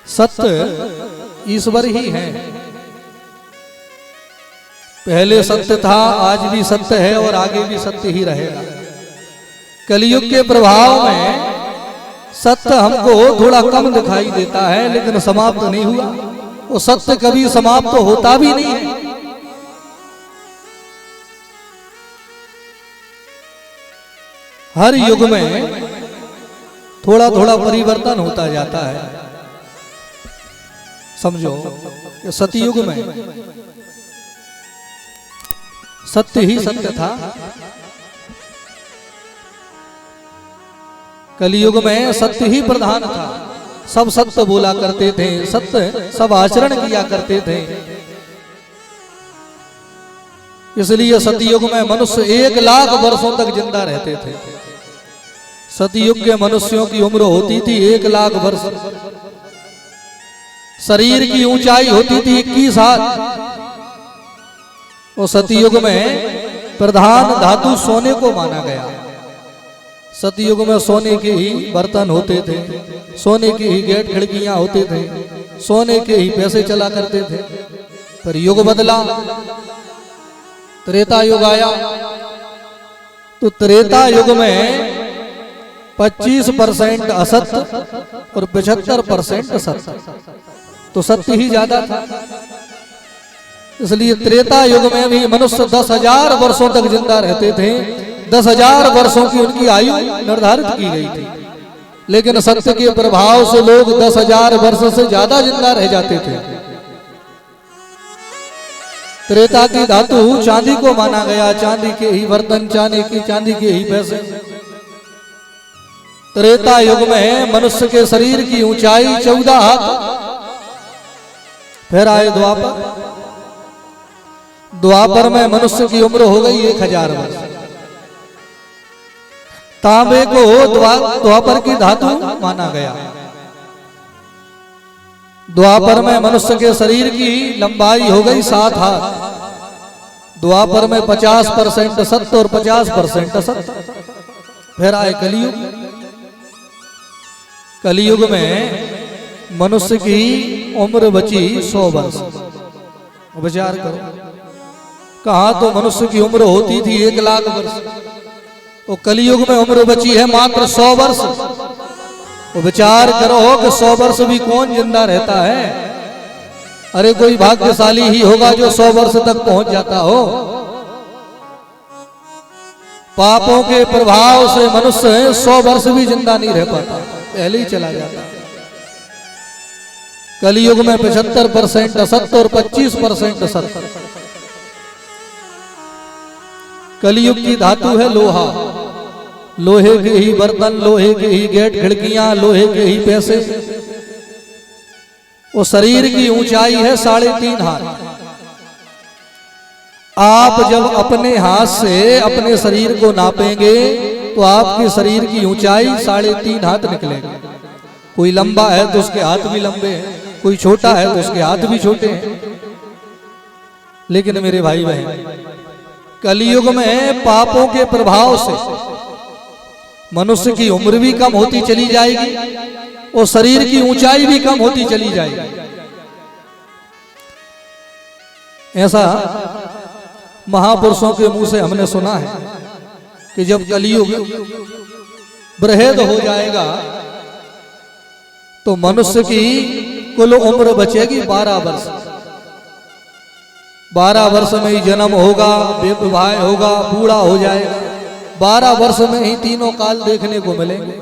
सत्य ईश्वर ही है। पहले सत्य था, आज भी सत्य है और आगे भी सत्य ही रहेगा। कलयुग के प्रभाव में सत्य हमको थोड़ा कम दिखाई देता है, लेकिन समाप्त नहीं हुआ। वो सत्य कभी समाप्त होता भी नहीं है। हर युग में थोड़ा थोड़ा परिवर्तन होता जाता है। समझो, सतयुग में सत्य ही सत्य था। कलयुग में सत्य ही प्रधान था। सब सत्य बोला करते थे, सत्य सब आचरण किया करते थे। इसलिए सतयुग में मनुष्य 1,00,000 वर्षों तक जिंदा रहते थे। सतयुग के मनुष्यों की उम्र होती थी 1,00,000 वर्ष। शरीर की ऊंचाई होती थी 21 हाथ। और सतयुग में प्रधान धातु सोने को माना गया। सतयुग में सोने के ही बर्तन होते थे, सोने के ही गेट खिड़कियां होते थे, सोने के ही पैसे चला करते थे। पर युग बदला, त्रेता युग आया। तो त्रेता युग में 25% असत्य और 75% सत्य। तो सत्य ही ज्यादा था। इसलिए त्रेता युग में भी मनुष्य 10,000 वर्षों तक जिंदा रहते थे। 10,000 वर्षों की उनकी आयु निर्धारित की गई थी। लेकिन सत्य के प्रभाव से लोग 10,000 वर्ष से ज्यादा जिंदा रह जाते थे। त्रेता की धातु चांदी को माना गया। चांदी के ही बर्तन, चांदी के ही पैसे। त्रेता युग में मनुष्य के शरीर की ऊंचाई 14 हाथ। फिर आए द्वापर। द्वापर में मनुष्य की उम्र हो गई 1,000 वर्ष। तांबे को द्वापर की धातु माना गया। द्वापर में मनुष्य के शरीर की लंबाई हो गई 7 हाथ। द्वापर में 50% सत्य और 50% असत्य। फिर आए कलयुग। कलयुग में मनुष्य की उम्र बची 100 वर्ष। विचार करो, कहा तो मनुष्य की उम्र होती थी 1,00,000 वर्ष। तो कलयुग में उम्र बची है मात्र 100 वर्ष। तो विचार करो कि 100 वर्ष भी कौन जिंदा रहता है। अरे कोई भाग्यशाली ही होगा जो 100 वर्ष तक पहुंच जाता हो। पापों के प्रभाव से मनुष्य 100 वर्ष भी जिंदा नहीं रह पाता, पहले ही चला जाता। कलयुग में 75% असत्य और 25% सत्य। कलयुग की धातु है लोहा। लोहे के ही बर्तन, लोहे के ही गेट खिड़कियां, लोहे के ही पैसे। वो शरीर की ऊंचाई है 3.5 हाथ। आप जब अपने हाथ से अपने शरीर को नापेंगे तो आपके शरीर की ऊंचाई 3.5 हाथ निकलेगी। कोई लंबा है तो उसके हाथ भी लंबे हैं, कोई छोटा है तो उसके हाथ भी छोटे हैं। लेकिन मेरे भाई बहन, कलयुग में पापों के प्रभाव से मनुष्य की उम्र भी कम होती चली जाएगी और शरीर की ऊंचाई भी कम होती चली जाएगी। ऐसा महापुरुषों के मुंह से हमने सुना है कि जब कलयुग बृहद हो जाएगा तो मनुष्य की कुल उम्र बचेगी 12 वर्ष। 12 वर्ष में ही जन्म होगा, विवाह होगा, बूढ़ा हो जाएगा। 12 वर्ष में ही तीनों काल देखने को मिलेंगे।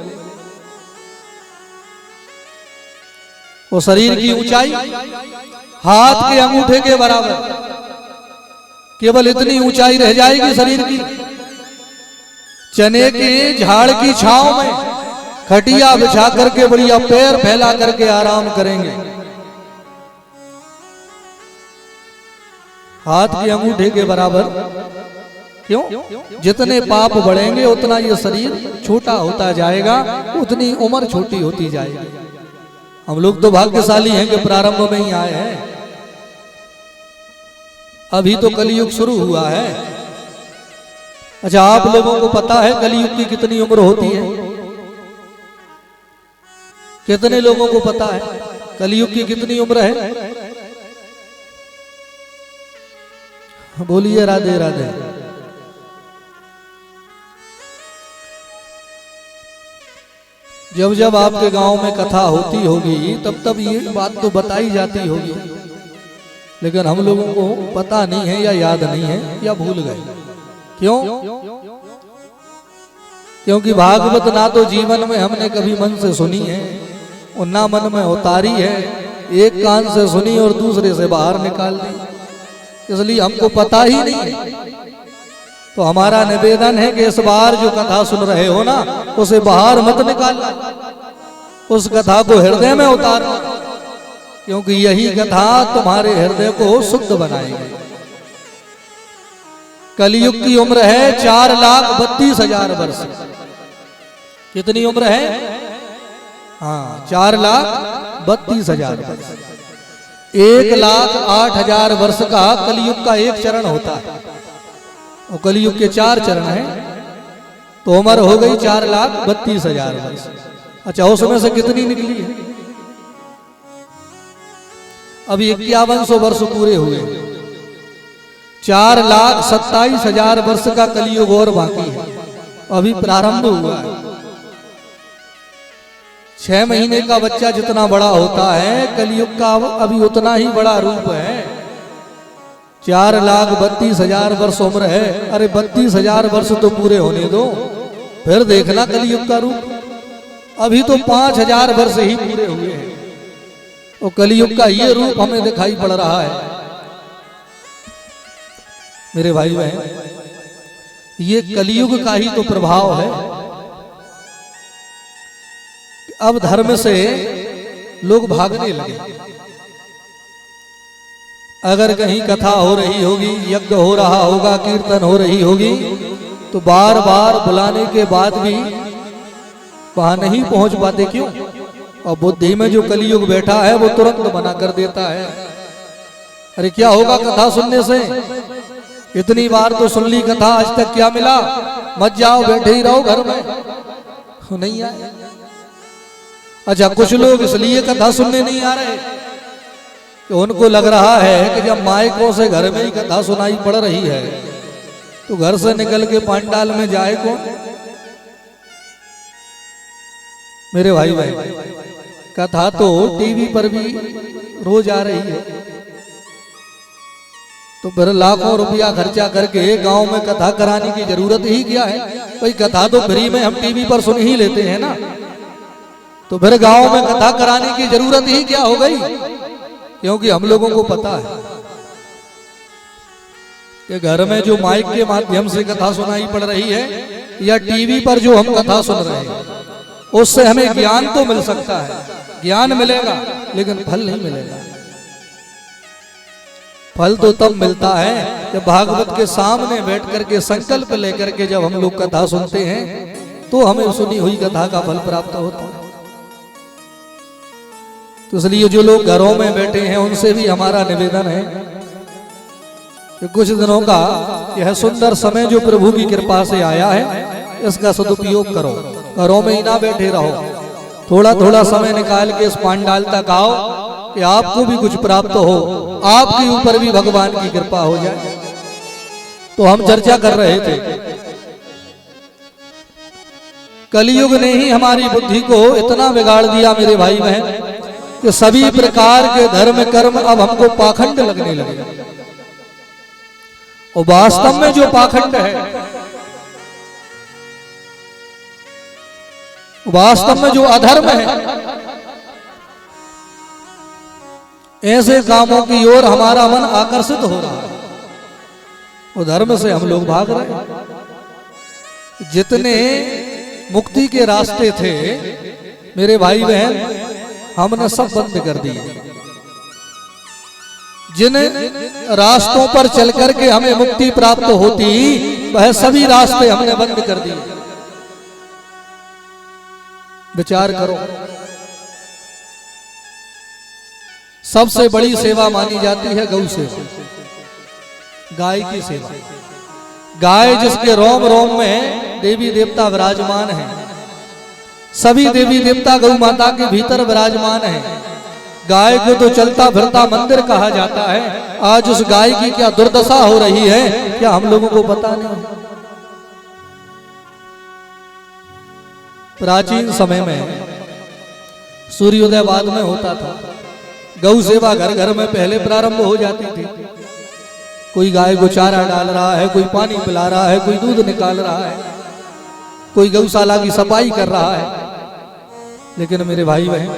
वो शरीर की ऊंचाई हाथ के अंगूठे के बराबर, केवल इतनी ऊंचाई रह जाएगी शरीर की। चने के झाड़ की छांव में खटिया बिछा करके बढ़िया पैर फैला करके आराम करेंगे। हाथ के अंगूठे के बराबर। क्यों? जितने पाप बढ़ेंगे उतना ये शरीर छोटा होता जाएगा, उतनी उम्र छोटी होती जाएगी। हम लोग तो भाग्यशाली हैं कि प्रारंभ में ही आए हैं। अभी तो कलयुग शुरू हुआ है। अच्छा, आप लोगों को पता है कलयुग की कितनी उम्र होती है? कितने लोगों को पता है? कलयुग की कितनी उम्र है? बोलिए राधे राधे। जब जब आपके गांव में कथा होती होगी तब तब ये बात तो बताई जाती होगी, लेकिन हम लोगों को पता नहीं है या याद नहीं है या भूल गए। क्यों? क्योंकि भागवत ना तो जीवन में हमने कभी मन से सुनी है और ना मन में उतारी है, एक कान से सुनी और दूसरे से बाहर निकाल दी, इसलिए हमको पता ही नहीं है। तो हमारा निवेदन है कि इस बार जो कथा सुन रहे हो ना, उसे बाहर मत निकालना, उस कथा को हृदय में उतारना, क्योंकि यही कथा तुम्हारे हृदय को शुद्ध बनाएगी। कलयुग की उम्र है 4,32,000 वर्ष। कितनी उम्र है? हाँ, 4,32,000 वर्ष। 1,08,000 वर्ष का कलयुग का एक चरण होता है, और कलयुग के 4 चरण हैं, तो उम्र हो गई 4,32,000 वर्ष। अच्छा, उसमें से कितनी निकली है? अभी 5100 वर्ष पूरे हुए, 4,27,000 वर्ष का कलयुग और बाकी है, अभी प्रारंभ हुआ है। 6 महीने का बच्चा जितना बड़ा होता है, कलयुग का अभी उतना ही बड़ा रूप है। 4,32,000 वर्ष उम्र है। अरे 32,000 वर्ष तो पूरे होने दो, फिर देखना कलयुग का रूप। अभी तो 5,000 वर्ष ही पूरे हुए हैं, और कलयुग का ये रूप हमें दिखाई पड़ रहा है। मेरे भाई बहन, ये कलयुग का ही तो प्रभाव है। अब धर्म से लोग भागने लगे। अगर कहीं कथा हो रही होगी, यज्ञ हो रहा होगा, कीर्तन हो रही होगी, तो बार बार बुलाने के बाद भी वहां नहीं पहुंच पाते। क्यों? और बुद्धि में जो कलयुग बैठा है वो तुरंत मना कर देता है। अरे क्या होगा कथा सुनने से? इतनी बार तो सुन ली कथा, आज तक क्या मिला? मत जाओ, बैठे ही रहो घर में। नहीं आए। अच्छा, कुछ लोग इसलिए कथा सुनने नहीं आ रहे कि उनको लग रहा है कि जब माइकों से घर में ही कथा सुनाई पड़ रही है, तो घर से निकल के पंडाल में जाए कौन? मेरे भाई कथा तो टीवी पर भी रोज आ रही है, तो फिर लाखों रुपया खर्चा करके गांव में कथा कराने की जरूरत ही क्या है? भाई कथा तो फ्री में हम टीवी पर सुन ही लेते हैं ना, तो फिर गांव में कथा कराने की जरूरत ही क्या हो गई? क्योंकि हम लोगों को पता है कि घर में जो माइक के माध्यम से कथा सुनाई पड़ रही है या टीवी पर जो हम कथा सुन रहे हैं, उससे हमें ज्ञान तो मिल सकता है, ज्ञान मिलेगा, लेकिन फल नहीं मिलेगा। फल तो तब मिलता है जब भागवत के सामने बैठ करके संकल्प लेकर के जब हम लोग कथा सुनते हैं, तो हमें सुनी हुई कथा का फल प्राप्त होता है। तो इसलिए जो लोग घरों में बैठे हैं उनसे भी हमारा निवेदन है कि कुछ दिनों का यह सुंदर समय जो प्रभु की कृपा से आया है, इसका सदुपयोग करो। घरों में ही ना बैठे रहो, थोड़ा थोड़ा समय निकाल के इस पंडाल तक आओ कि आपको भी कुछ प्राप्त हो, आपके ऊपर भी भगवान की कृपा हो जाए। तो हम चर्चा कर रहे थे, कलयुग ने ही हमारी बुद्धि को इतना बिगाड़ दिया मेरे भाई बहन कि सभी प्रकार के धर्म कर्म अब हमको पाखंड लगने लगे। और वास्तव में जो पाखंड है, वास्तव में जो अधर्म है, ऐसे कामों की ओर हमारा मन आकर्षित हो रहा है, वो धर्म से हम लोग भाग रहे हैं। जितने मुक्ति के रास्ते थे मेरे भाई बहन, हमने सब बंद कर दिए। जिन रास्तों पर चल करके हमें मुक्ति प्राप्त होती, वह सभी रास्ते हमने बंद कर दिए। विचार करो, सबसे बड़ी सेवा मानी जाती है गौ सेवा, गाय की सेवा। गाय जिसके रोम रोम में देवी देवता विराजमान हैं, सभी देवी देवता गौ माता के भीतर विराजमान हैं, गाय को तो चलता फिरता मंदिर कहा जाता है। आज उस गाय की क्या दुर्दशा हो रही है, क्या हम लोगों को पता नहीं। प्राचीन समय में सूर्योदय बाद में होता था। गौ सेवा घर घर में पहले प्रारंभ हो जाती थी। कोई गाय को चारा डाल रहा है, कोई पानी पिला रहा है, कोई दूध निकाल रहा है, कोई गौशाला की सफाई कर रहा है। लेकिन मेरे भाई बहन,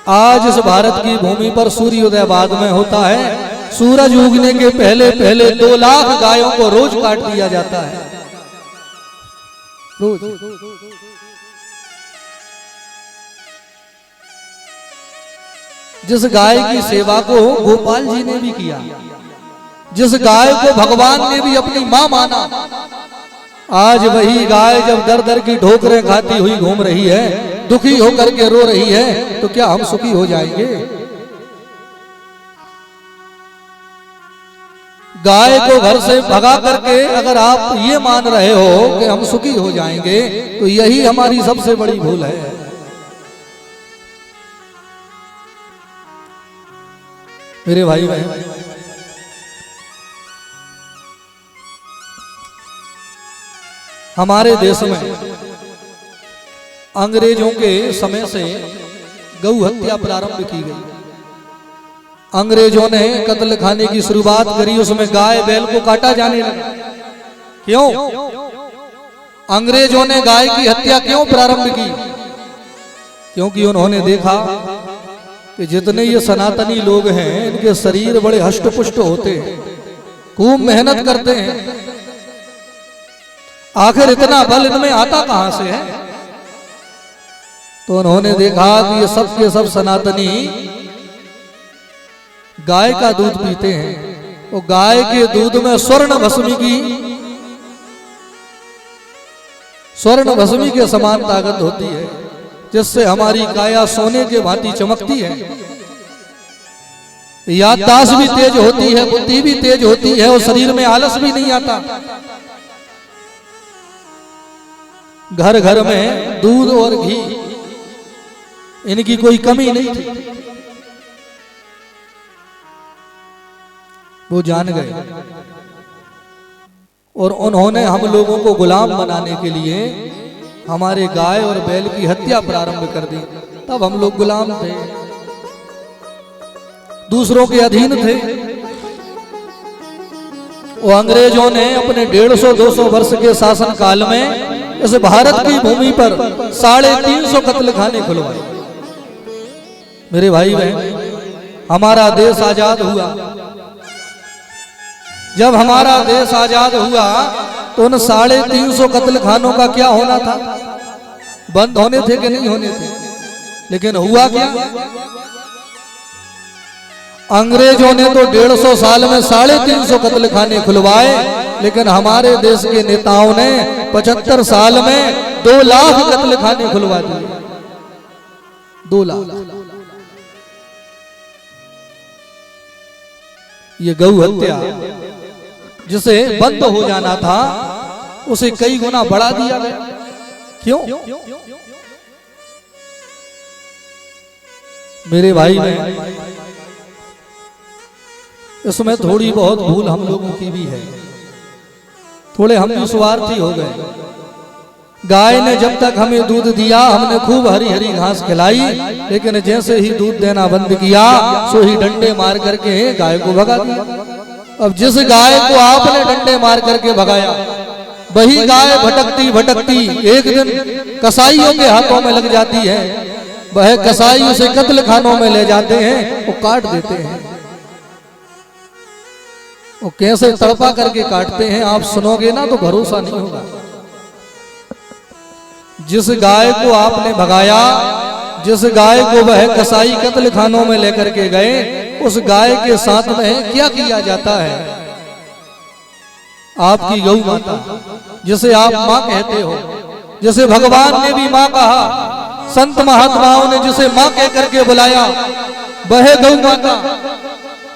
आज इस भारत की भूमि पर सूर्योदय बाद में होता है। सूरज उगने के पहले पहले 2 लाख गायों को रोज काट दिया जाता है, रोज। जिस गाय की सेवा को गोपाल जी ने भी किया, जिस गाय को भगवान ने भी अपनी मां माना, आज वही गाय जब दर दर की ठोकरें खाती हुई घूम रही है, दुखी होकर के रो रही है, तो क्या हम सुखी हो जाएंगे? गाय को घर से भगा करके अगर आप ये मान रहे हो कि हम सुखी हो जाएंगे, तो यही हमारी सबसे बड़ी भूल है। मेरे भाई बहन, हमारे देश में अंग्रेजों के समय से गौ हत्या प्रारंभ की गई। अंग्रेजों ने कत्ल खाने की शुरुआत करी, उसमें गाय बैल को काटा जाने लगा। क्यों? अंग्रेजों ने गाय की हत्या क्यों प्रारंभ की? क्योंकि उन्होंने देखा कि जितने ये सनातनी लोग हैं, इनके शरीर बड़े हष्ट पुष्ट होते हैं, खूब मेहनत करते हैं, आखिर इतना बल इनमें आता कहां से है? तो उन्होंने देखा कि ये सब के सब सनातनी गाय का दूध पीते हैं। वो गाय के दूध में स्वर्ण भस्मी के समान ताकत होती है, जिससे हमारी काया सोने के भांति चमकती है। याददाश्त भी तेज होती है, बुद्धि भी तेज होती है, और शरीर में आलस भी नहीं आता। घर घर में दूध और घी, इनकी कोई कमी नहीं थी। वो जान गए और उन्होंने हम लोगों को गुलाम बनाने के लिए हमारे गाय और बैल की हत्या प्रारंभ कर दी। तब हम लोग गुलाम थे, दूसरों के अधीन थे। वो अंग्रेजों ने अपने 150-200 वर्ष के शासन काल में इस भारत की भूमि पर 350 कत्ल खाने खुलवाए। मेरे भाई बहन, हमारा देश आजाद हुआ। जब हमारा देश आजाद हुआ तो उन 350 कत्ल खानों का क्या होना था? बंद होने थे कि नहीं होने थे? लेकिन हुआ क्या? अंग्रेजों ने तो 150 साल में 350 कत्ल खाने खुलवाए, लेकिन हमारे देश के नेताओं ने 75 साल में 2 लाख कत्ल खाने खुलवा दिए। 2 लाख। ये गौ हत्या जिसे बंद हो जाना था, उसे कई गुना बढ़ा दिया गया। क्यों? मेरे भाई बहन, इसमें थोड़ी बहुत भूल हम लोगों की भी है। थोड़े हम भी स्वार्थी हो गए। गाय ने जब तक हमें दूध दिया, हमने खूब हरी हरी घास खिलाई, लेकिन जैसे ही दूध देना बंद किया, सो ही डंडे मार करके गाय को भगा दिया। अब जिस गाय को आपने डंडे मार करके भगाया, वही गाय भटकती भटकती एक दिन कसाईयों के हाथों में लग जाती है। वह कसाई उसे कत्ल खानों में ले जाते हैं, वो काट देते हैं। वो कैसे तड़पा करके काटते हैं, आप सुनोगे ना तो भरोसा नहीं होगा। जिस गाय को आपने भगाया, जिस गाय को वह कसाई कत्ल खानों में लेकर के गए, उस गाय के साथ में क्या किया जाता है? आपकी गौ माता, जिसे आप मां कहते हो, जिसे भगवान ने भी मां कहा, संत महात्माओं ने जिसे मां कह करके बुलाया, वह गौ माता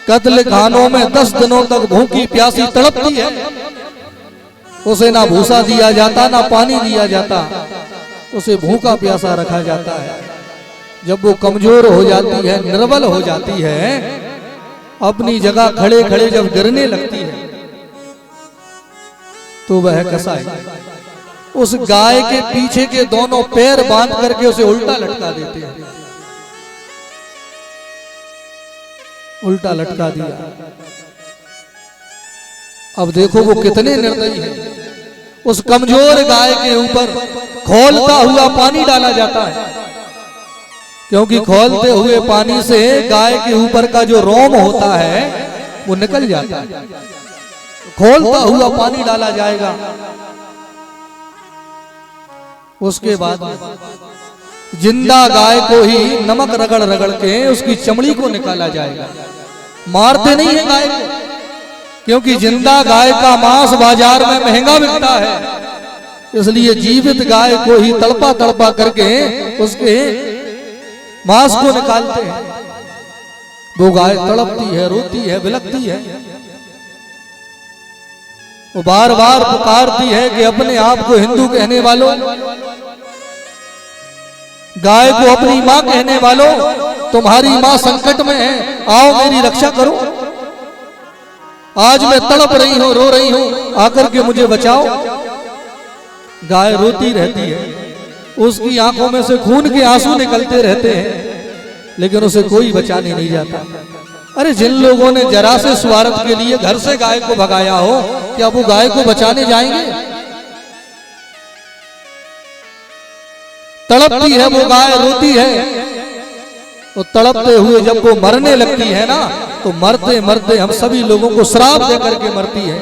कत्ल खानों में 10 दिनों तक भूखी प्यासी तड़पती है। उसे ना भूसा दिया जाता, ना पानी दिया जाता, उसे भूखा प्यासा रखा जाता है। जब वो कमजोर हो जाती है, निर्बल हो जाती है, अपनी जगह खड़े खड़े जब गिरने लगती है, तो वह कसाई उस गाय के पीछे के दोनों पैर बांध करके उसे उल्टा लटका देते हैं। उल्टा लटका दिया। अब देखो वो कितने निर्दयी हैं। उस कमजोर गाय के ऊपर खौलता हुआ पानी डाला जाता है, क्योंकि खौलते हुए पानी से गाय के ऊपर का जो रोम होता है वो निकल जाता है। खौलता हुआ पानी डाला जाएगा। उसके बाद जिंदा गाय को ही नमक रगड़ रगड़ के उसकी चमड़ी को निकाला जाएगा। मारते नहीं है गाय को, क्योंकि जिंदा गाय का मांस बाजार में महंगा बिकता है, इसलिए जीवित गाय को ही तड़पा तड़पा करके उसके मांस को निकालते हैं। वो गाय तड़पती है, रोती है, बिलखती है, वो बार बार पुकारती है कि अपने आप को हिंदू कहने वालों, गाय को अपनी मां कहने वालों, तुम्हारी मां संकट में है, आओ मेरी रक्षा करो। आज मैं तड़प रही हूं, रो रही हूं, आकर के मुझे बचाओ। गाय रोती रहती है, उसकी आंखों में से खून के आंसू निकलते रहते हैं, लेकिन उसे कोई बचाने नहीं जाता। अरे जिन लोगों ने जरा से स्वार्थ के लिए घर से गाय को भगाया हो, क्या वो गाय को बचाने जाएंगे? तड़पती है वो गाय, रोती है। तो तड़पते हुए जब वो मरने लगती है ना, तो मरते मरते हम सभी लोगों को श्राप देकर के मरती है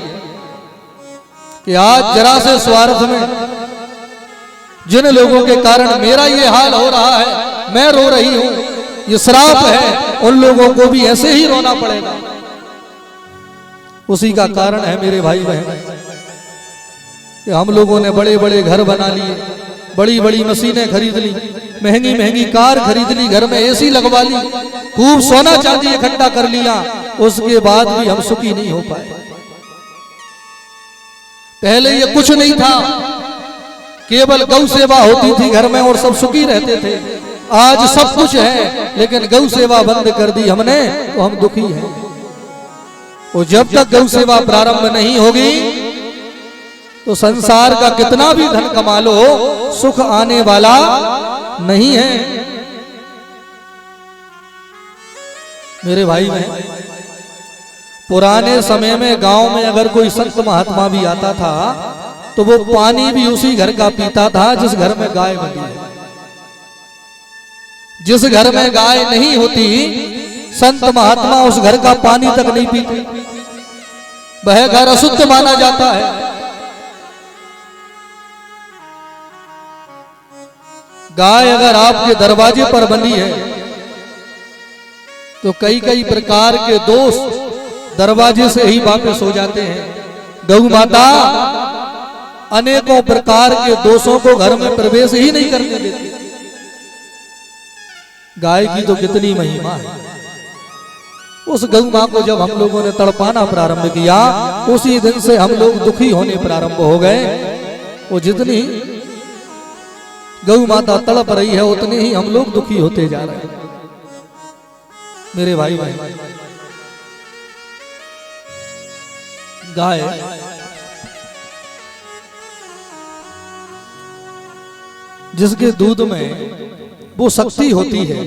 कि आज जरा से स्वार्थ में जिन लोगों के कारण मेरा ये हाल हो रहा है, मैं रो रही हूं, ये श्राप है, उन लोगों को भी ऐसे ही रोना पड़ेगा। उसी का कारण है मेरे भाई बहन कि हम लोगों ने बड़े बड़े घर बना लिए, बड़ी बड़ी मशीनें खरीद ली, महंगी महंगी कार खरीद ली, घर में एसी लगवा ली, खूब सोना चांदी इकट्ठा कर लिया, उसके बाद भी हम सुखी नहीं हो पाए। पहले ये कुछ नहीं था, केवल गौ सेवा होती थी घर में और सब सुखी रहते थे। आज सब कुछ है, लेकिन गौ सेवा बंद कर दी हमने, तो हम दुखी हैं। और जब तक गौ सेवा प्रारंभ नहीं होगी, तो संसार का कितना भी धन कमा लो, सुख आने वाला नहीं है। मेरे भाई बहन, पुराने समय में गांव में अगर कोई संत महात्मा भी आता था, तो वो पानी भी उसी घर का पीता था जिस घर में गाय बंधी है। जिस घर में गाय नहीं होती, संत महात्मा उस घर का पानी तक नहीं पीते, वह घर अशुद्ध माना जाता है। गाय अगर आपके दरवाजे पर बंधी है, तो कई कई प्रकार के दोष दरवाजे से ही वापस हो जाते हैं। गौ माता अनेकों प्रकार के दोषों को घर में प्रवेश ही नहीं करने देती। गाय की तो कितनी महिमा है। उस गौ मां को जब हम लोगों ने तड़पाना प्रारंभ किया, उसी दिन से हम लोग दुखी होने प्रारंभ हो गए। वो जितनी गौ माता तड़प रही है, उतने ही हम लोग दुखी होते जा रहे हैं। मेरे भाई भाई, गाय जिसके दूध में वो शक्ति होती है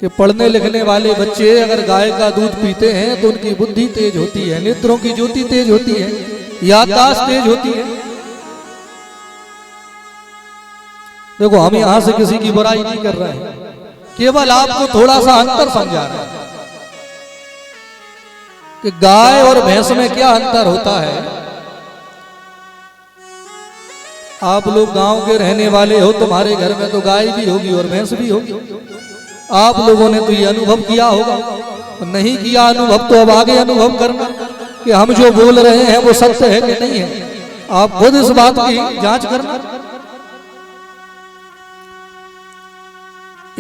कि पढ़ने लिखने वाले बच्चे अगर गाय का दूध पीते हैं तो उनकी बुद्धि तेज होती है, नेत्रों की ज्योति तेज होती है, याददाश्त तेज होती है। देखो, हम यहां से किसी की बुराई नहीं कर रहे हैं, केवल आपको थोड़ा सा अंतर समझा रहे हैं कि गाय और भैंस में क्या अंतर होता है। आप लोग गांव के रहने वाले हो, तुम्हारे घर में तो गाय भी होगी और भैंस भी होगी। आप लोगों ने तो ये अनुभव किया होगा, नहीं किया अनुभव तो अब आगे अनुभव करना कि हम जो बोल रहे हैं वो सत्य है कि नहीं है। आप खुद इस बात की जांच करना।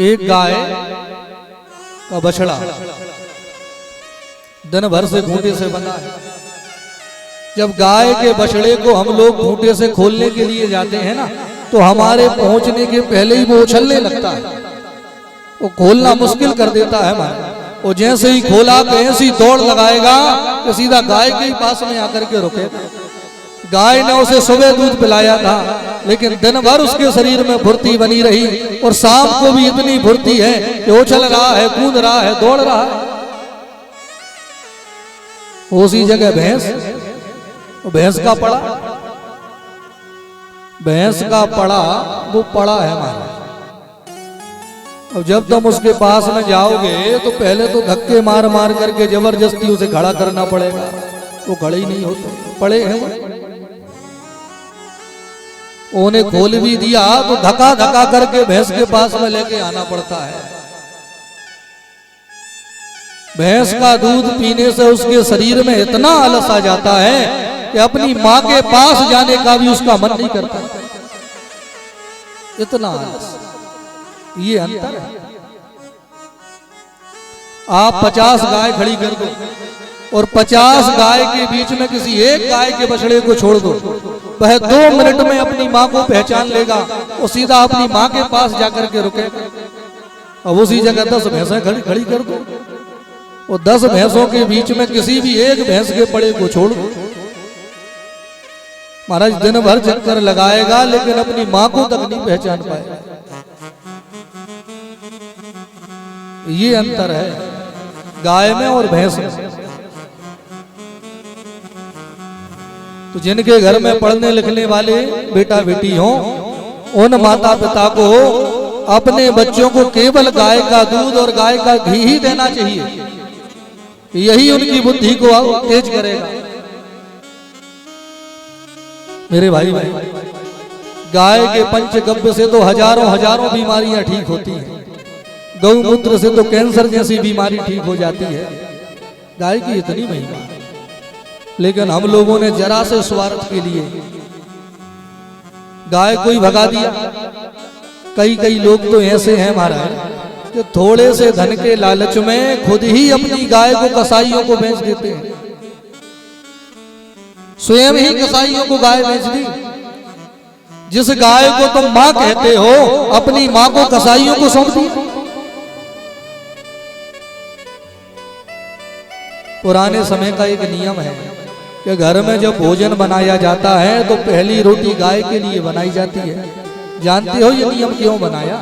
एक गाय का बछड़ा दिन भर से खूंटे से बंधा है। जब गाय के बछड़े को हम लोग खूंटे से खोलने के लिए जाते हैं ना, तो हमारे पहुंचने के पहले ही वो उछलने लगता है। वो खोलना मुश्किल कर देता है हमारा। वो जैसे ही खोला कैसी दौड़ लगाएगा तो सीधा गाय के ही पास में आकर के रुकेगा। गाय ने उसे सुबह दूध पिलाया था, लेकिन दिन भर उसके शरीर में फुर्ती बनी रही और शाम को भी इतनी फुर्ती है कि उछल रहा है, कूद रहा है, दौड़ रहा है। उसी जगह भैंस का पड़ा, भैंस का पड़ा वो पड़ा है हमारा। अब जब तुम उसके पास में जाओगे तो पहले तो धक्के मार मार करके जबरदस्ती उसे खड़ा करना पड़ेगा, वो खड़े ही नहीं होते, पड़े हैं वो। उन्हें खोल भी दिया तो धक्का धक्का करके भैंस के पास में लेके आना पड़ता है। भैंस का दूध पीने से उसके शरीर में इतना आलस आ जाता है कि अपनी माँ के पास जाने का भी उसका मन नहीं करता, इतना आलस। ये अंतर है। आप 50 गाय खड़ी कर दो और 50 गाय के बीच में किसी एक गाय के बछड़े को छोड़ दो, वह 2 मिनट में अपनी माँ को पहचान लेगा और सीधा अपनी माँ के पास जाकर के रुकेगा। अब उसी जगह 10 भैंसें खड़ी कर दो और 10 भैंसों के बीच में किसी भी एक भैंस के पड़े को छोड़ दो, महाराज दिन भर चक्कर लगाएगा लेकिन अपनी माँ को तक नहीं पहचान पाएगा। ये अंतर है गाय में और भैंस में। तो जिनके घर में पढ़ने लिखने वाले बेटा बेटी हो, उन माता पिता को अपने बच्चों को केवल गाय का दूध और गाय का घी ही देना चाहिए, यही उनकी बुद्धि को तेज करेगा। मेरे भाई गाय के पंचगव्य से तो हजारों बीमारियां ठीक होती हैं, गौमूत्र से तो कैंसर जैसी बीमारी ठीक हो जाती है। गाय की इतनी महिमा, लेकिन हम लोगों ने जरा से स्वार्थ के लिए गाय को ही भगा दिया। कई लोग तो ऐसे हैं महाराज कि थोड़े से धन के लालच में खुद ही अपनी गाय को कसाईयों को बेच देते हैं, स्वयं ही कसाईयों को गाय बेच दी। जिस गाय को तुम मां कहते हो अपनी मां को कसाईयों को सौंप दी। पुराने समय का एक नियम है कि घर में जब भोजन बनाया जाता है तो पहली रोटी गाय के लिए बनाई जाती है। जानते हो ये नियम क्यों बनाया?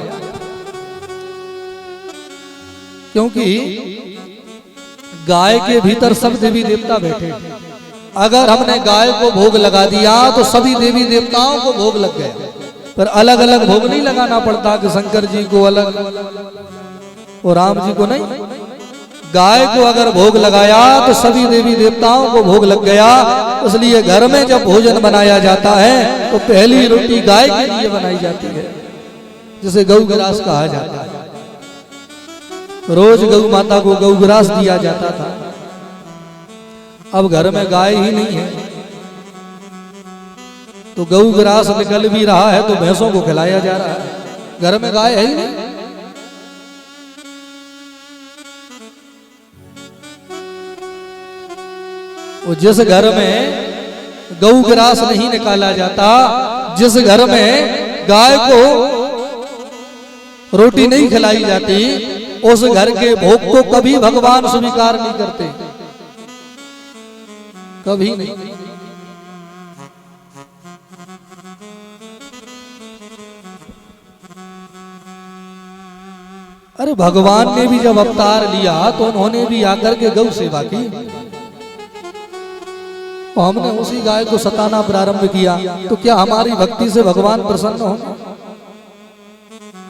क्योंकि गाय के भीतर सब देवी देवता बैठे। अगर हमने गाय को भोग लगा दिया तो सभी देवी देवताओं को भोग लग गया। पर अलग अलग भोग नहीं लगाना पड़ता कि शंकर जी को अलग और राम जी को नहीं। गाय को अगर भोग लगाया तो सभी देवी देवताओं को भोग लग गया। इसलिए घर में जब भोजन बनाया जाता है तो पहली रोटी गाय के लिए बनाई जाती है, जिसे गौग्रास कहा जाता है। रोज गौ माता को गौग्रास दिया जाता था। अब घर में गाय ही नहीं है तो गौग्रास निकल भी रहा है तो भैंसों को खिलाया जा रहा है। घर में गाय है ही नहीं। और जिस घर में गौग्रास नहीं निकाला जाता, जिस घर में गाय को रोटी नहीं खिलाई जाती, उस घर के भोग को कभी भगवान स्वीकार नहीं करते, कभी नहीं। अरे भगवान ने भी जब अवतार लिया तो उन्होंने भी आकर के गौ सेवा की। तो हमने उसी गाय को सताना प्रारंभ किया तो क्या हमारी भक्ति से भगवान प्रसन्न हो?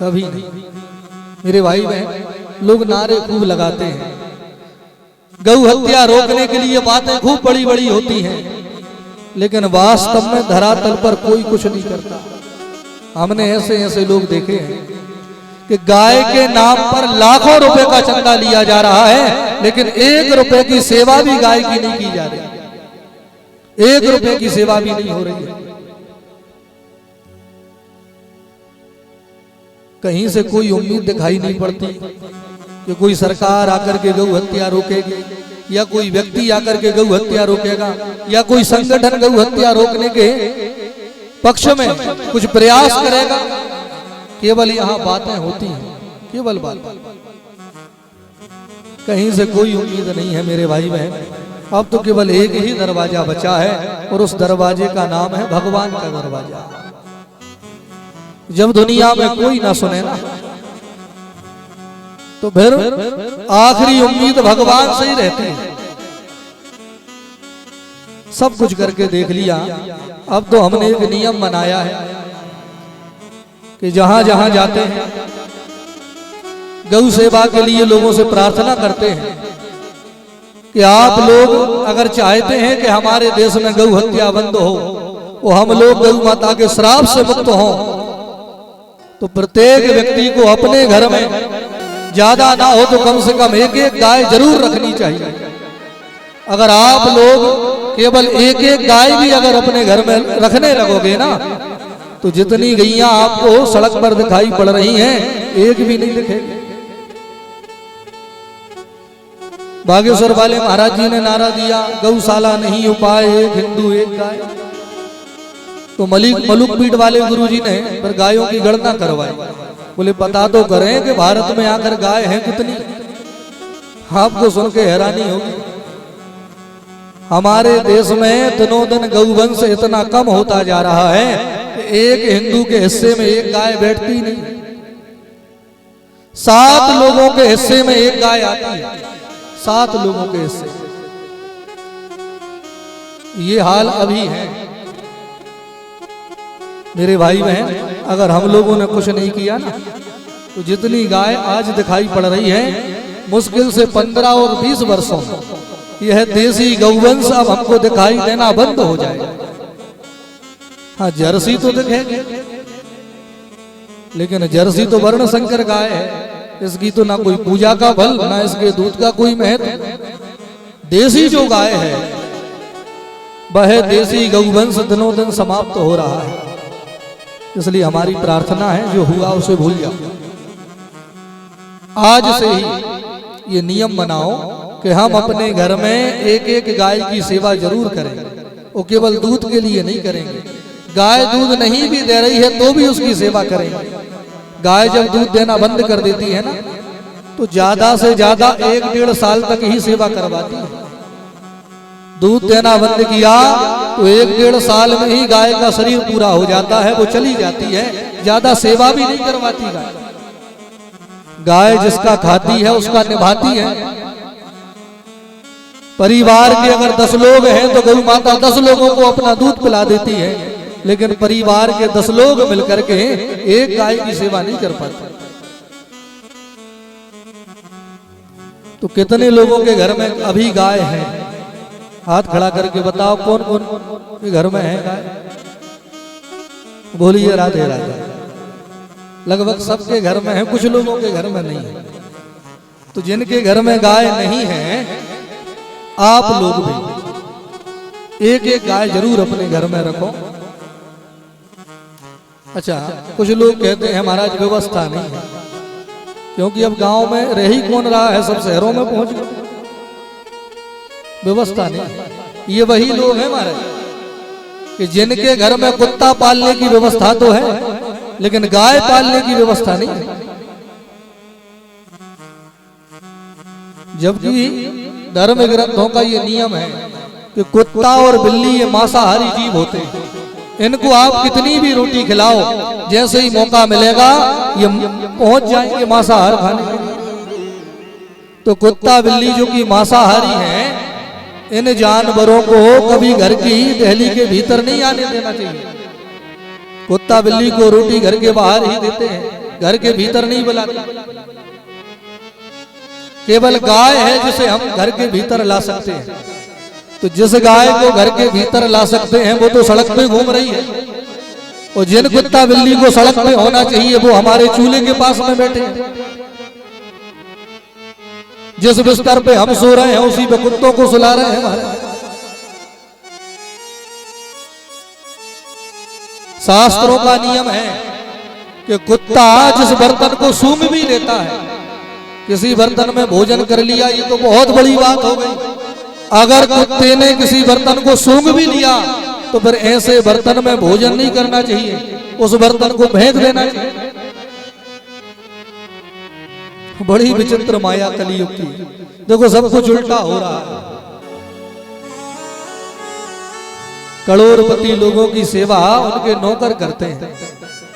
कभी नहीं। मेरे भाई बहन, लोग नारे खूब लगाते हैं, गौ हत्या रोकने के लिए बातें खूब बड़ी बड़ी होती हैं, लेकिन वास्तव में धरातल पर कोई कुछ नहीं करता। हमने ऐसे ऐसे लोग देखे हैं कि गाय के नाम पर लाखों रुपए का चंदा लिया जा रहा है, लेकिन 1 रुपए की सेवा भी गाय की नहीं की जा रही। 1 रुपए की सेवा भी नहीं हो रही है। कहीं से कोई उम्मीद दिखाई नहीं पड़ती कि कोई सरकार आकर के गौ हत्या रोकेगी, या कोई व्यक्ति आकर के गौ हत्या रोकेगा, या कोई संगठन गौ हत्या रोकने के पक्ष में कुछ प्रयास करेगा। केवल यहाँ बातें होती हैं, केवल बात, कहीं से कोई उम्मीद नहीं है मेरे भाई बहन। अब तो केवल एक ही दरवाजा बचा है और उस दरवाजे का नाम है भगवान का दरवाजा। जब दुनिया में कोई ना सुने ना, तो फिर आखिरी उम्मीद भगवान से ही रहती है। सब कुछ करके देख लिया, अब तो हमने एक नियम बनाया है कि जहां जहां जाते हैं गौ सेवा के लिए लोगों से प्रार्थना करते हैं कि आप लोग अगर चाहते हैं कि हमारे देश में गौ हत्या बंद हो, वो हम लोग गौ माता के श्राप से मुक्त हों, तो प्रत्येक व्यक्ति को अपने घर में ज्यादा ना हो तो कम से कम एक एक गाय जरूर रखनी चाहिए। अगर आप लोग केवल एक एक गाय भी अगर अपने घर में रखने लगोगे ना, तो जितनी गैया आपको सड़क पर दिखाई पड़ रही हैं, एक भी नहीं दिखेगी। बागेश्वर वाले महाराज जी ने नारा दिया, गौशाला नहीं उपाय एक हिंदू एक गाय। तो मलुकपीठ वाले गुरुजी ने फिर गायों की गणना करवाई। बोले पता तो करें कि भारत में आकर गाय हैं कितनी। आपको सुन के हैरानी होगी, हमारे देश में दिनों दिन गौवंश इतना कम होता जा रहा है कि एक हिंदू के हिस्से में एक गाय बैठती नहीं, 7 लोगों के हिस्से में एक गाय आती है, 7 लोगों के हिस्से। ये हाल अभी है मेरे भाई बहन। अगर हम लोगों ने कुछ नहीं किया ना, तो जितनी गाय आज दिखाई पड़ रही है, मुश्किल से 15 और 20 वर्षों में यह देसी गौवंश अब हमको दिखाई देना बंद हो जाएगा। हाँ, जर्सी तो दिखेगी, लेकिन जर्सी तो वर्ण संकर गाय है, इसकी तो ना कोई पूजा का फल, ना इसके दूध का कोई महत्व। देसी जो गाय है, वह देसी गौवंश दिनों दिन समाप्त हो रहा है। इसलिए हमारी प्रार्थना है, जो हुआ उसे भूल जाओ। आज से ही ये नियम बनाओ कि हम अपने घर में एक एक गाय की सेवा जरूर करें। वो केवल दूध के लिए नहीं करेंगे, गाय दूध नहीं भी दे रही है तो भी उसकी सेवा करेंगे। गाय जब दूध देना बंद कर देती है ना, तो ज्यादा से ज्यादा 1-1.5 साल तक ही सेवा करवाती है। दूध देना बंद किया तो 1-1.5 साल में ही गाय का शरीर पूरा हो जाता है, वो चली जाती है, ज्यादा सेवा भी नहीं करवाती गाय। गाय जिसका खाती है उसका निभाती है। परिवार के अगर 10 लोग हैं तो गौ माता 10 लोगों को अपना दूध पिला देती है, लेकिन परिवार के 10 लोग मिलकर के एक गाय की सेवा नहीं कर पाते। तो कितने लोगों के घर में अभी गाय है? हाथ खड़ा करके बताओ कौन कौन के घर में है गाय? बोलिए राधे राधे। लगभग सबके घर में है, कुछ लोगों के घर में नहीं है। तो जिनके घर में गाय नहीं है, आप लोग भी एक एक गाय जरूर अपने घर में रखो। अच्छा, कुछ लोग कहते हैं महाराज व्यवस्था नहीं है, क्योंकि अब गांव में रह ही कौन रहा है, सब शहरों में पहुंच गए, व्यवस्था नहीं। ये वही लोग हैं महाराज कि जिनके घर में कुत्ता पालने की व्यवस्था तो है, लेकिन गाय पालने की व्यवस्था नहीं है। जबकि धर्म ग्रंथों का ये नियम है कि कुत्ता और बिल्ली ये मांसाहारी जीव होते हैं। इनको आप कितनी भी रोटी खिलाओ, जैसे ही मौका मिलेगा ये पहुंच जाएंगे मांसाहार खाने के लिए। तो कुत्ता बिल्ली जो कि मांसाहारी हैं, इन जानवरों को कभी घर की दहली के भीतर नहीं आने देना चाहिए। कुत्ता बिल्ली को रोटी घर के बाहर ही देते हैं, घर के भीतर नहीं बुलाते। केवल गाय है जिसे हम घर के भीतर ला सकते हैं। तो जिस गाय को घर के भीतर ला सकते हैं वो तो सड़क पे घूम रही है, और जिन कुत्ता बिल्ली को सड़क पे होना चाहिए वो हमारे चूल्हे के पास में बैठे हैं। जिस बिस्तर पे हम सो रहे हैं उसी पे कुत्तों को सुला रहे हैं हमारे। शास्त्रों का नियम है कि कुत्ता जिस बर्तन को सूंघ भी लेता है, किसी बर्तन में भोजन कर लिया, ये तो बहुत बड़ी बात हो गई। अगर कुत्ते ने किसी बर्तन को सूंघ भी लिया तो फिर ऐसे बर्तन में भोजन नहीं करना चाहिए, उस बर्तन को फेंक देना चाहिए। बड़ी विचित्र माया कलयुग की। देखो सब कुछ उल्टा हो रहा है। करोड़पति लोगों की सेवा उनके नौकर करते हैं,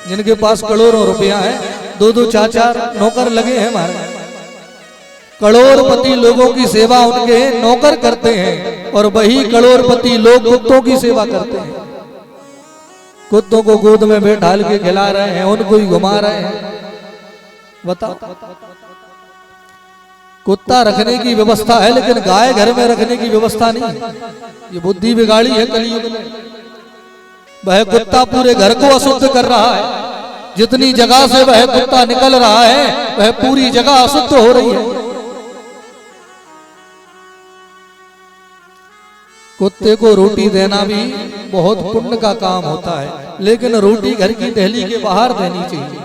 जिनके पास करोड़ों रुपया है, दो दो चार चार नौकर लगे हैं हमारे। करोड़पति लोगों की सेवा उनके नौकर करते हैं और वही करोड़पति लोग कुत्तों की सेवा करते हैं। कुत्तों को गोद में बैठाल के खिला रहे हैं, उनको ही घुमा रहे हैं। बताओ, कुत्ता रखने की व्यवस्था है लेकिन गाय घर में रखने की व्यवस्था नहीं है। ये बुद्धि बिगाड़ी है कलयुग में। वह कुत्ता पूरे घर को अशुद्ध कर रहा है। जितनी जगह से वह कुत्ता निकल रहा है वह पूरी जगह अशुद्ध हो रही है। कुत्ते को रोटी देना भी बहुत पुण्य का काम होता है, लेकिन रोटी घर की दहली के बाहर देनी चाहिए।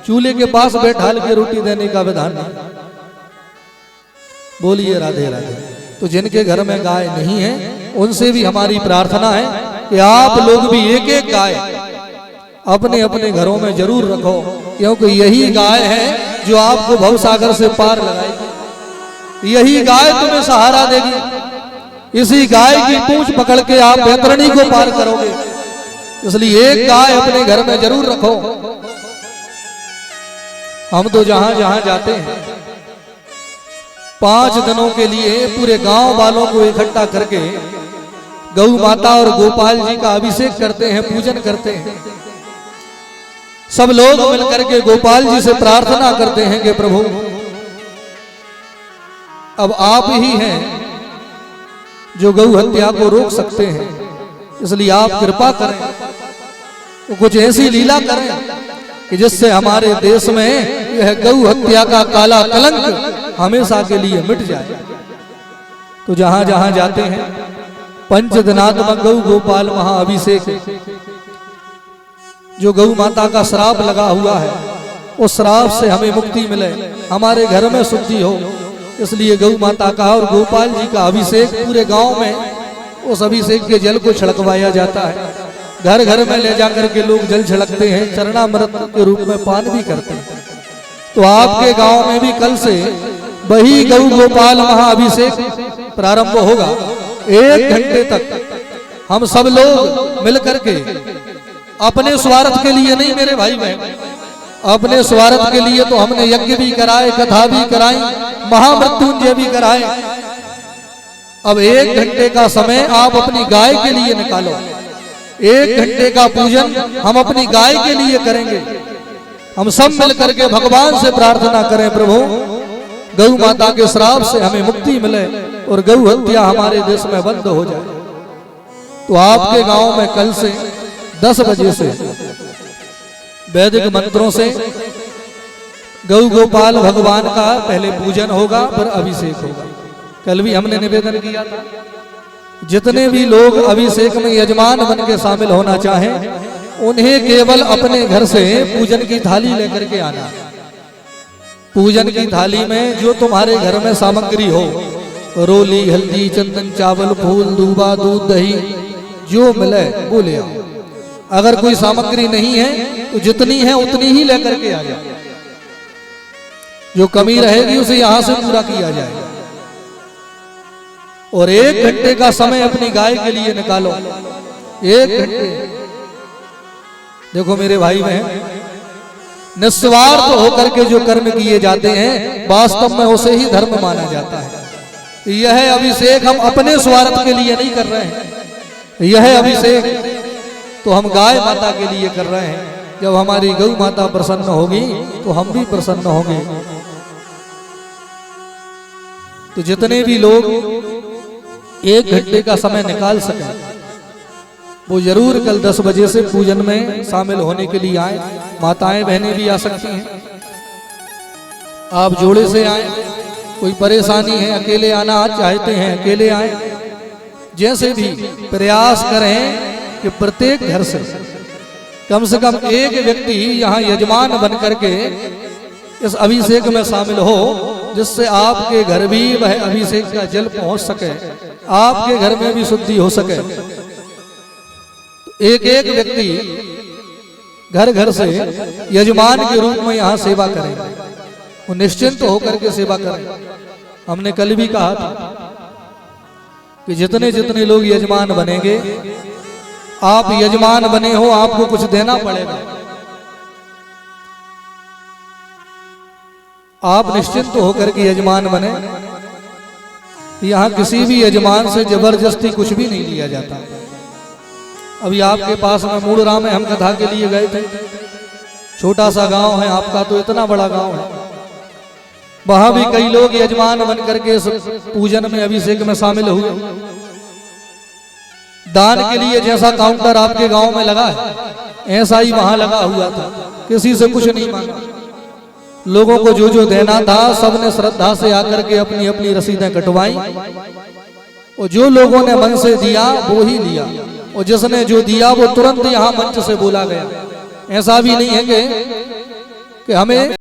चूल्हे के पास बैठाल के रोटी देने का विधान नहीं। बोलिए राधे राधे। तो जिनके घर में गाय नहीं है उनसे भी हमारी प्रार्थना है कि आप लोग भी एक एक गाय अपने अपने घरों में जरूर रखो, क्योंकि यही गाय है जो आपको भवसागर से पार लगाएगी। यही गाय तुम्हें सहारा देगी। इसी गाय की पूंछ पकड़ के आप बैतरणी को पार करोगे। इसलिए एक गाय अपने घर में जरूर रखो। हम तो जहां जहां जाते हैं 5 दिनों के लिए पूरे गांव वालों को इकट्ठा करके गौ माता और गोपाल जी का अभिषेक करते हैं, पूजन करते हैं। सब लोग मिलकर के गोपाल जी से प्रार्थना करते हैं कि प्रभु अब आप ही हैं जो गौ हत्या को रोक सकते हैं, इसलिए आप कृपा करें, तो कुछ ऐसी लीला करें कि जिससे हमारे देश में यह गौ हत्या का काला कलंक हमेशा के लिए मिट जाए। तो जहां जहां जाते हैं पंचदिनात्मक गौ गोपाल महाअभिषेक, जो गौ माता का श्राप लगा हुआ है उस श्राप से हमें मुक्ति मिले, हमारे घर में शुद्धि हो, इसलिए गौ माता का और गोपाल जी का अभिषेक पूरे गांव में उस अभिषेक के जल को छिड़कवाया जाता है। घर घर में ले जाकर के लोग जल छिड़कते हैं, चरणामृत के रूप में पान भी करते हैं। तो आपके गांव में भी कल से वही गौ गोपाल महाअभिषेक प्रारंभ होगा। 1 घंटे तक हम सब लोग मिलकर के अपने स्वार्थ के लिए नहीं मेरे भाई बहन, अपने स्वार्थ के लिए तो हमने यज्ञ भी कराए, कथा भी कराई, महामृत्युंजय भी कराए। अब 1 घंटे का समय आप अपनी गाय के लिए निकालो। 1 घंटे का पूजन हम अपनी गाय के लिए करेंगे। हम सब मिलकर के भगवान से प्रार्थना करें, प्रभु गौ माता के श्राप से हमें मुक्ति मिले और गौ हत्या हमारे देश में बंद हो जाए। तो आपके गांव में कल से 10 बजे से वैदिक मंत्रों से गौ गोपाल भगवान का पहले पूजन होगा, फिर अभिषेक होगा। कल भी हमने निवेदन किया था, जितने भी लोग अभिषेक में यजमान बन के शामिल होना चाहें उन्हें केवल अपने घर से पूजन की थाली लेकर के आना। पूजन की थाली में जो तुम्हारे घर में सामग्री हो, रोली, हल्दी, चंदन, चावल, फूल, दूबा, दूध, दही, जो मिले वो ले आओ। अगर कोई सामग्री नहीं है तो जितनी है उतनी ही लेकर के आ जाए। जो कमी रहेगी उसे यहां से पूरा किया जाए। और 1 घंटे का समय अपनी गाय के लिए निकालो। 1 घंटे। देखो मेरे भाई बहन, निस्वार्थ होकर के जो कर्म किए जाते हैं वास्तव में उसे ही धर्म माना जाता है। यह अभिषेक हम अपने स्वार्थ के लिए नहीं कर रहे हैं। यह अभिषेक तो हम गाय माता के लिए कर रहे हैं। जब हमारी गौ माता प्रसन्न होगी तो हम भी प्रसन्न होंगे। तो जितने भी लोग 1 घंटे का समय निकाल सके वो जरूर कल 10 बजे से पूजन में शामिल होने के लिए आए। माताएं बहनें भी आ सकती हैं, आप जोड़े से आए। कोई परेशानी है, अकेले आना चाहते हैं अकेले आए। जैसे भी प्रयास करें कि प्रत्येक घर से कम एक व्यक्ति यहाँ यजमान बन करके इस अभिषेक में शामिल हो, जिससे आपके घर भी वह अभिषेक का जल पहुंच सके, आपके घर में भी शुद्धि हो सके। एक एक व्यक्ति घर घर से यजमान के रूप में यहाँ सेवा करें। वो निश्चिंत होकर के सेवा करें। हमने कल भी कहा था कि जितने जितने लोग यजमान बनेंगे, आप यजमान बने हो, आपको कुछ देना पड़ेगा। आप निश्चिंत होकर के यजमान बने। यहाँ किसी भी यजमान से जबरदस्ती कुछ भी नहीं लिया जाता। अभी आपके पास में मूड़रा में हम कथा के लिए गए थे, छोटा सा गांव है, आपका तो इतना बड़ा गांव है। वहां भी कई लोग यजमान बन करके पूजन में, अभिषेक में शामिल हुए। दान के लिए जैसा काउंटर आपके गांव में लगा है, ऐसा ही वहां लगा हुआ था। किसी से कुछ नहीं मांगा, लोगों को जो जो देना था सबने श्रद्धा से आकर के अपनी अपनी रसीदें कटवाई, और जो लोगों ने मन से दिया वो ही लिया, और जिसने जो दिया वो तुरंत यहाँ मंच से बोला गया। ऐसा भी नहीं है कि हमें